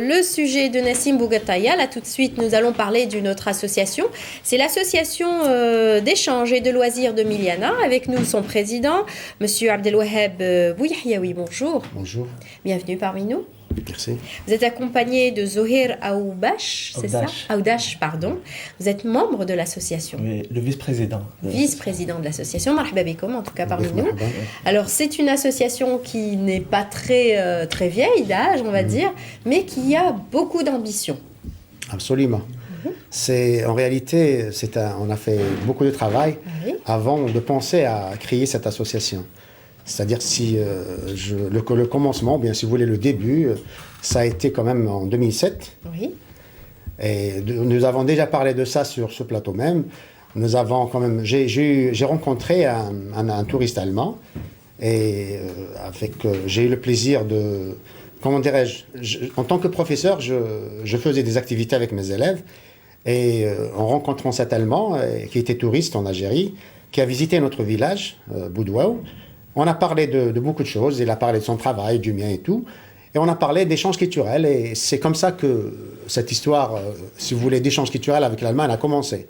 Le sujet de Nassim Bougataya, là tout de suite nous allons parler d'une autre association. C'est l'association d'échange et de loisirs de Miliana. Avec nous son président, Monsieur Abdelwaheb Bouyahyaoui. Bonjour. Bonjour. Bienvenue parmi nous. Merci. Vous êtes accompagné de Zohir Aoubache, c'est ça? Aoudache, pardon. Vous êtes membre de l'association. Oui, le vice-président. Vice-président de l'association. Marhaba bikoum, en tout cas parmi nous. Marhaba. Alors c'est une association qui n'est pas très vieille d'âge, on va dire, mais qui a beaucoup d'ambition. Absolument. En réalité, on a fait beaucoup de travail avant de penser à créer cette association. C'est-à-dire le commencement, bien si vous voulez le début, ça a été quand même en 2007. Oui. Et nous avons déjà parlé de ça sur ce plateau même. Nous avons quand même, j'ai rencontré un touriste allemand et j'ai eu le plaisir de, comment dirais-je, en tant que professeur, je faisais des activités avec mes élèves et en rencontrant cet Allemand qui était touriste en Algérie, qui a visité notre village, Boudouaou, on a parlé de beaucoup de choses. Il a parlé de son travail, du mien et tout. Et on a parlé d'échanges culturels. Et c'est comme ça que cette histoire, si vous voulez, d'échanges culturels avec l'Allemagne a commencé.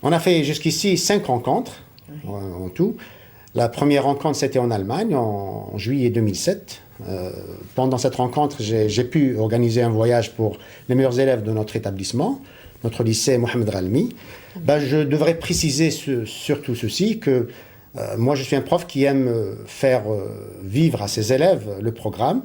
On a fait jusqu'ici 5 rencontres en tout. La première rencontre, c'était en Allemagne, en juillet 2007. Pendant cette rencontre, j'ai pu organiser un voyage pour les meilleurs élèves de notre établissement, notre lycée Mohamed Ralmi. Je devrais préciser surtout ceci, que moi, je suis un prof qui aime faire vivre à ses élèves le programme.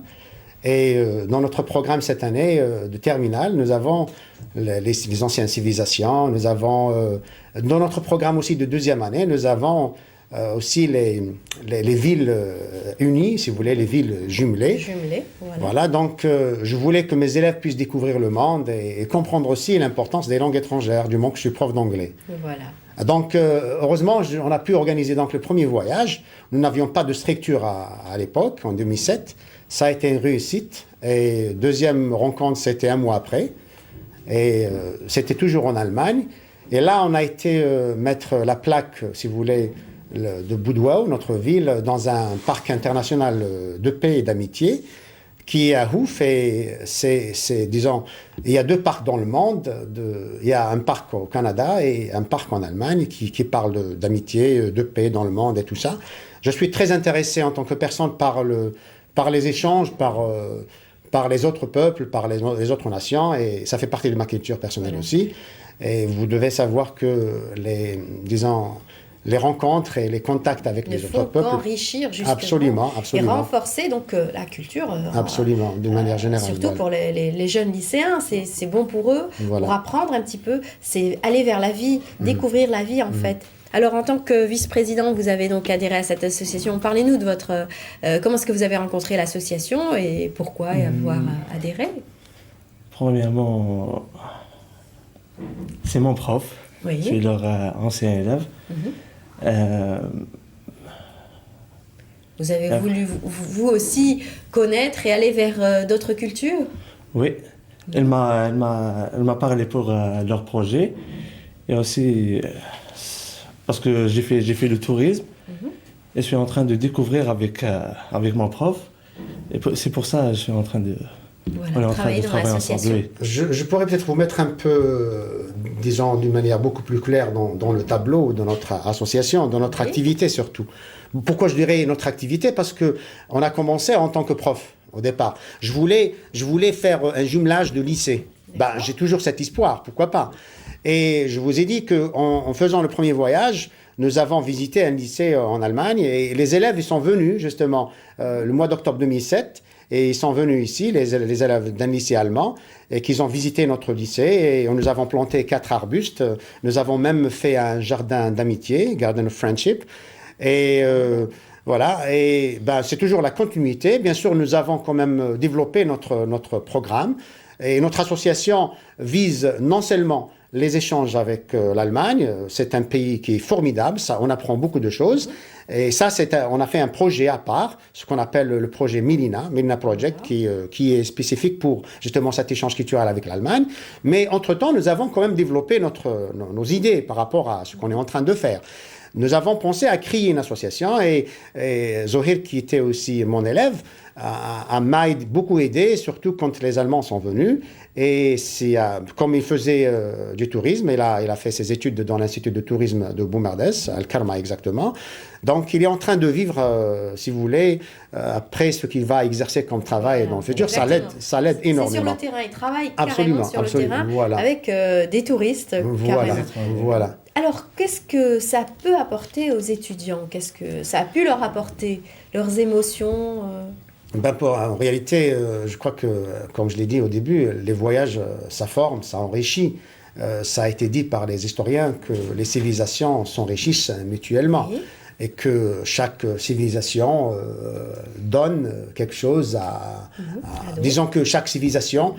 Et dans notre programme cette année de terminale, nous avons les anciennes civilisations. Nous avons, dans notre programme aussi de deuxième année, nous avons aussi les villes unies, si vous voulez, les villes jumelées. Voilà, donc je voulais que mes élèves puissent découvrir le monde et comprendre aussi l'importance des langues étrangères, du moment que je suis prof d'anglais. Voilà. Donc, heureusement, on a pu organiser donc, le premier voyage. Nous n'avions pas de structure à l'époque, en 2007. Ça a été une réussite. Et deuxième rencontre, c'était un mois après. Et c'était toujours en Allemagne. Et là, on a été mettre la plaque, si vous voulez, de Boudouaou, notre ville, dans un parc international de paix et d'amitié, qui est à Houf. Et disons, il y a 2 parcs dans le monde. Il y a un parc au Canada et un parc en Allemagne qui parle d'amitié, de paix dans le monde et tout ça. Je suis très intéressé en tant que personne par les échanges, par les autres peuples, par les autres nations. Et ça fait partie de ma culture personnelle aussi. Et vous devez savoir que les rencontres et les contacts avec les autres peuples. Enrichir justement. Absolument. Et renforcer donc la culture. Absolument, de manière générale. Surtout pour les jeunes lycéens, c'est bon pour eux, pour apprendre un petit peu, c'est aller vers la vie, découvrir la vie en fait. Alors en tant que vice-président, vous avez donc adhéré à cette association. Parlez-nous de comment est-ce que vous avez rencontré l'association et pourquoi y avoir adhéré? Premièrement, c'est mon prof. Oui. Je suis leur ancien élève. Vous avez voulu, vous aussi, connaître et aller vers d'autres cultures? Oui. Elle m'a parlé pour leur projet. Et aussi, parce que j'ai fait le tourisme. Et je suis en train de découvrir avec mon prof. Et c'est pour ça que je suis en train de... travailler dans l'association. Oui. Je pourrais peut-être vous mettre un peu, disons, d'une manière beaucoup plus claire dans le tableau de notre association, dans notre activité surtout. Pourquoi je dirais notre activité? Parce qu'on a commencé en tant que prof au départ. Je voulais faire un jumelage de lycée. J'ai toujours cet espoir, pourquoi pas? Et je vous ai dit qu'en faisant le premier voyage, nous avons visité un lycée en Allemagne et les élèves ils sont venus justement le mois d'octobre 2007. Et ils sont venus ici, les élèves d'un lycée allemand, et qu'ils ont visité notre lycée. Et nous avons planté 4 arbustes. Nous avons même fait un jardin d'amitié, Garden of Friendship. Et voilà. Et c'est toujours la continuité. Bien sûr, nous avons quand même développé notre programme. Et notre association vise non seulement les échanges avec l'Allemagne, c'est un pays qui est formidable, ça, on apprend beaucoup de choses. Et ça, on a fait un projet à part, ce qu'on appelle le projet Milina Project, qui est spécifique pour justement cet échange culturel avec l'Allemagne. Mais entre-temps, nous avons quand même développé nos idées par rapport à ce qu'on est en train de faire. nous avons pensé à créer une association et Zohir, qui était aussi mon élève, m'a beaucoup aidé, surtout quand les Allemands sont venus. Et comme il faisait du tourisme, il a fait ses études dans l'Institut de tourisme de Boumardès, Al-Karma exactement. Donc il est en train de vivre, si vous voulez, après ce qu'il va exercer comme travail dans le futur. Ça l'aide énormément. C'est sur le terrain, il travaille absolument, carrément sur le terrain avec des touristes. Voilà. Alors, qu'est-ce que ça peut apporter aux étudiants? Qu'est-ce que ça a pu leur apporter? Leurs émotions en réalité, je crois que, comme je l'ai dit au début, les voyages, ça forme, ça enrichit. Ça a été dit par les historiens que les civilisations s'enrichissent mutuellement. Oui. Et que chaque civilisation donne quelque chose disons que chaque civilisation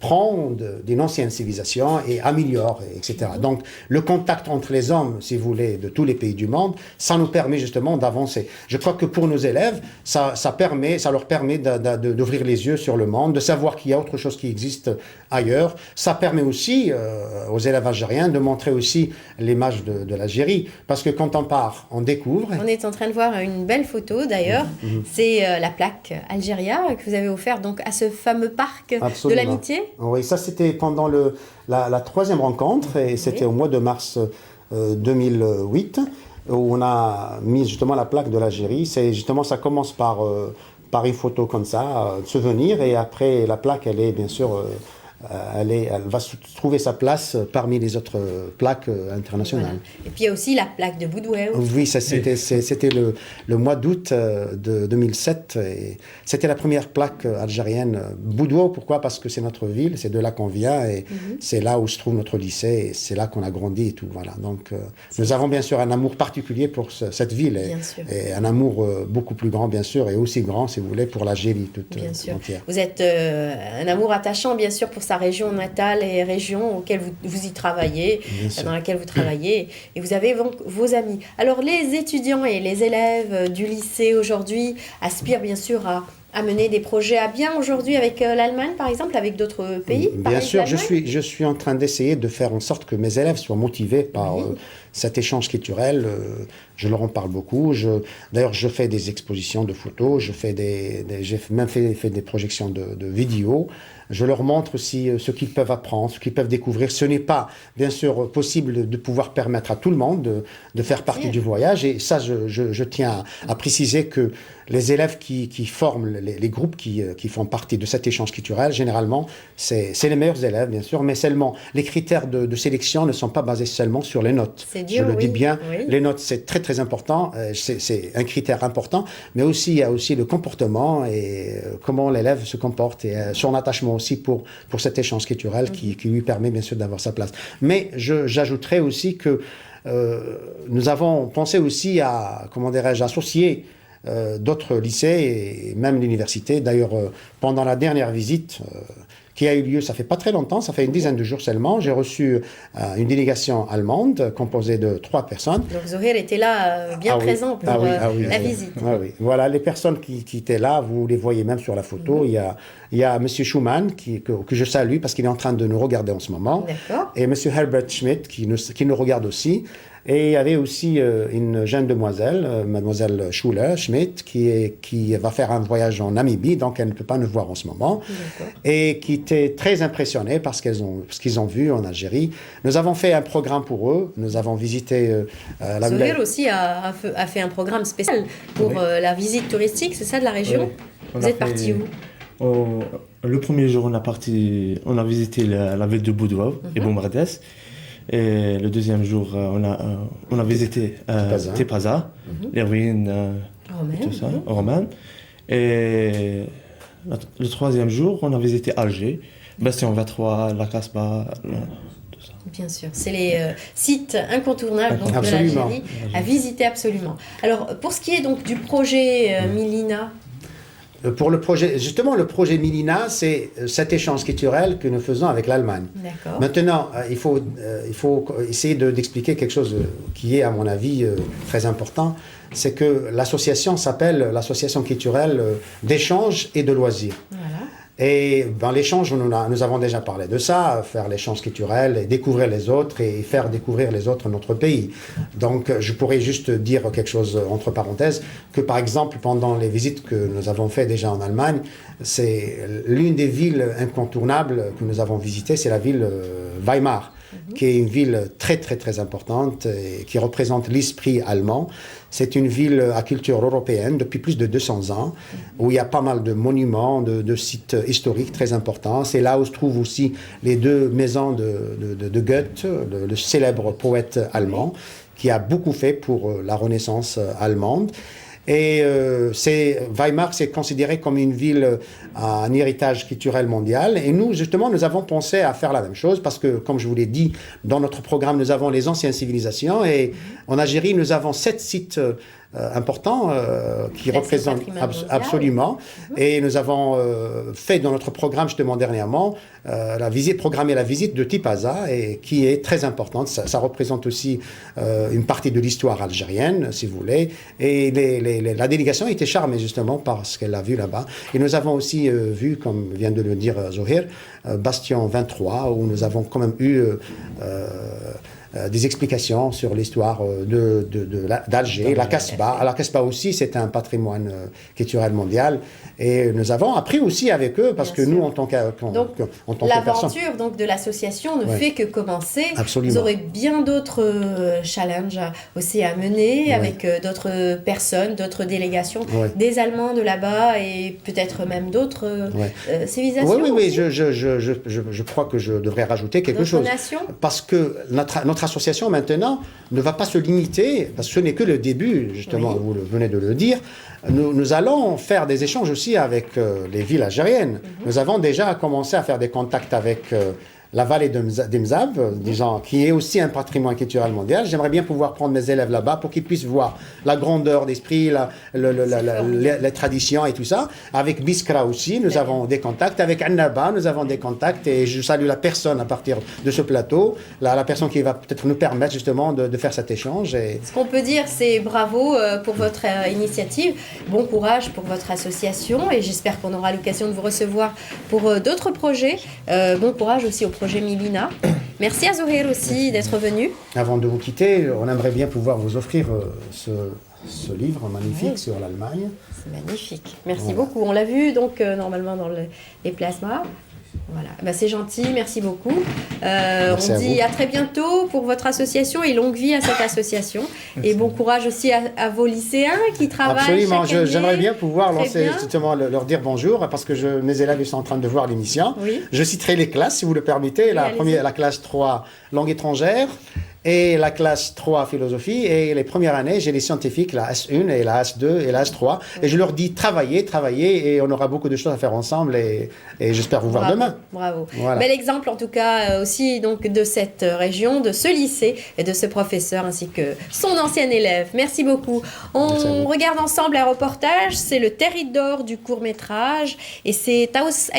prend d'une ancienne civilisation et améliore, etc. Donc, le contact entre les hommes, si vous voulez, de tous les pays du monde, ça nous permet justement d'avancer. Je crois que pour nos élèves, ça leur permet d'ouvrir les yeux sur le monde, de savoir qu'il y a autre chose qui existe ailleurs. Ça permet aussi aux élèves algériens de montrer aussi l'image de l'Algérie. Parce que quand on part, on découvre. On est en train de voir une belle photo d'ailleurs. C'est la plaque Algéria que vous avez offerte donc à ce fameux parc de l'amitié. Oui, ça c'était pendant la troisième rencontre et c'était au mois de mars 2008 où on a mis justement la plaque de l'Algérie. C'est justement, ça commence par une photo comme ça, souvenir, et après la plaque, elle est bien sûr... elle va trouver sa place parmi les autres plaques internationales. Voilà. Et puis il y a aussi la plaque de Boudoué. Oui, c'était le mois d'août de 2007. Et c'était la première plaque algérienne. Boudoué, pourquoi? Parce que c'est notre ville, c'est de là qu'on vient et c'est là où se trouve notre lycée et c'est là qu'on a grandi et tout. Voilà. Donc nous avons bien sûr un amour particulier pour cette ville et un amour beaucoup plus grand bien sûr et aussi grand, si vous voulez, pour l'Algérie toute entière. Vous êtes un amour attachant bien sûr pour sa région natale et région auquel vous y travaillez, dans laquelle vous travaillez, et vous avez donc vos amis. Alors les étudiants et les élèves du lycée aujourd'hui aspirent bien sûr à mener des projets à bien aujourd'hui avec l'Allemagne par exemple, avec d'autres pays. Bien sûr, je suis en train d'essayer de faire en sorte que mes élèves soient motivés par cet échange culturel. Je leur en parle beaucoup. D'ailleurs, je fais des expositions de photos, j'ai même fait des projections de vidéos. Je leur montre aussi ce qu'ils peuvent apprendre, ce qu'ils peuvent découvrir. Ce n'est pas, bien sûr, possible de pouvoir permettre à tout le monde de faire partie du voyage. Et ça, je tiens à préciser que les élèves qui forment les groupes qui font partie de cet échange culturel, généralement, c'est les meilleurs élèves, bien sûr, mais seulement les critères de sélection ne sont pas basés seulement sur les notes. Je le dis bien, les notes, c'est très, très important. C'est un critère important, mais aussi, il y a aussi le comportement et comment l'élève se comporte et son attachement aussi pour cet échange culturel qui lui permet bien sûr d'avoir sa place. Mais j'ajouterais aussi que nous avons pensé aussi à, associer d'autres lycées et même l'université. D'ailleurs, pendant la dernière visite qui a eu lieu, ça fait pas très longtemps, ça fait une dizaine de jours seulement, j'ai reçu une délégation allemande composée de 3 personnes. Donc Zohir était là, bien présent pour la visite. Oui. Voilà, les personnes qui étaient là, vous les voyez même sur la photo. Il y a M. Schumann, que je salue parce qu'il est en train de nous regarder en ce moment. D'accord. Et M. Herbert Schmidt, qui nous regarde aussi. Et il y avait aussi une jeune demoiselle, mademoiselle Schmidt, qui va faire un voyage en Namibie, donc elle ne peut pas nous voir en ce moment, et qui était très impressionnée par ce qu'ils ont vu en Algérie. Nous avons fait un programme pour eux, nous avons visité la ville. Zohir aussi a fait un programme spécial pour la visite touristique, c'est ça, de la région? Vous êtes parti où? Le premier jour, on a visité la ville de Boudouave et Boumardès. Et le deuxième jour, on a visité Tipaza, les ruines, tout ça, romaines. Et le troisième jour, on a visité Alger, Bastion 23, la Casbah, tout ça. Bien sûr, c'est les sites incontournables donc, de l'Algérie à visiter absolument. Alors, pour ce qui est donc du projet Milina, pour le projet Milina, c'est cet échange culturel que nous faisons avec l'Allemagne. D'accord. Maintenant, il faut essayer d'expliquer quelque chose qui est, à mon avis, très important. C'est que l'association s'appelle l'Association culturelle d'échange et de loisirs. Voilà. Et dans l'échange, nous avons déjà parlé de ça, faire l'échange culturel, et découvrir les autres et faire découvrir les autres notre pays. Donc je pourrais juste dire quelque chose entre parenthèses, que par exemple pendant les visites que nous avons fait déjà en Allemagne, c'est l'une des villes incontournables que nous avons visitées, c'est la ville Weimar, qui est une ville très très très importante et qui représente l'esprit allemand. C'est une ville à culture européenne depuis plus de 200 ans, où il y a pas mal de monuments, de sites historiques très importants. C'est là où se trouvent aussi les deux maisons de Goethe, le célèbre poète allemand, qui a beaucoup fait pour la Renaissance allemande. Et Weimar, c'est considéré comme une ville à un héritage culturel mondial. Et nous, justement, nous avons pensé à faire la même chose parce que, comme je vous l'ai dit, dans notre programme, nous avons les anciennes civilisations. Et en Algérie, nous avons 7 sites importants qui représentent absolument. Et nous avons fait dans notre programme, justement, dernièrement, programmer la visite de Tipaza, et qui est très importante. Ça représente aussi une partie de l'histoire algérienne, si vous voulez. Et la délégation était charmée, justement, par ce qu'elle a vu là-bas. Et nous avons aussi vu, comme vient de le dire Zohir, Bastion 23, où nous avons quand même eu des explications sur l'histoire d'Alger, la Casbah. La Casbah aussi, c'est un patrimoine culturel mondial. Et nous avons appris aussi avec eux, parce que nous, en tant que personne... L'aventure de l'association ne fait que commencer. Absolument. Vous aurez bien d'autres challenges aussi à mener avec d'autres personnes, d'autres délégations, des Allemands de là-bas et peut-être même d'autres civilisations. Oui, je crois que je devrais rajouter quelque chose. Nations. Parce que notre association maintenant ne va pas se limiter, parce que ce n'est que le début, justement, vous venez de le dire. Nous allons faire des échanges aussi avec les villes algériennes. Nous avons déjà commencé à faire des contacts avec la vallée d'Emzab, disons, qui est aussi un patrimoine culturel mondial. J'aimerais bien pouvoir prendre mes élèves là-bas pour qu'ils puissent voir la grandeur d'esprit, les traditions et tout ça. Avec Biskra aussi, nous avons des contacts. Avec Annaba, nous avons des contacts. Et je salue la personne à partir de ce plateau, la personne qui va peut-être nous permettre justement de faire cet échange. Ce qu'on peut dire, c'est bravo pour votre initiative. Bon courage pour votre association. Et j'espère qu'on aura l'occasion de vous recevoir pour d'autres projets. Bon courage aussi au projet Milina. Merci à Zohir aussi d'être venu. Avant de vous quitter, on aimerait bien pouvoir vous offrir ce livre magnifique sur l'Allemagne. C'est magnifique. Merci beaucoup. On l'a vu normalement dans les plasmas. Voilà, c'est gentil, merci beaucoup. On dit à très bientôt pour votre association et longue vie à cette association. Merci. Et bon courage aussi à vos lycéens qui travaillent. Absolument, j'aimerais bien pouvoir justement leur dire bonjour parce que mes élèves sont en train de voir l'émission. Oui. Je citerai les classes si vous le permettez. La classe 3, langue étrangère. Et la classe 3 philosophie, et les premières années, j'ai les scientifiques, la S1 et la S2 et la S3. Et je leur dis travaillez, et on aura beaucoup de choses à faire ensemble et j'espère vous voir demain. Bravo. Voilà. Bel exemple en tout cas aussi de cette région, de ce lycée et de ce professeur ainsi que son ancien élève. Merci beaucoup. On regarde ensemble un reportage, c'est le territoire du court-métrage et c'est Taos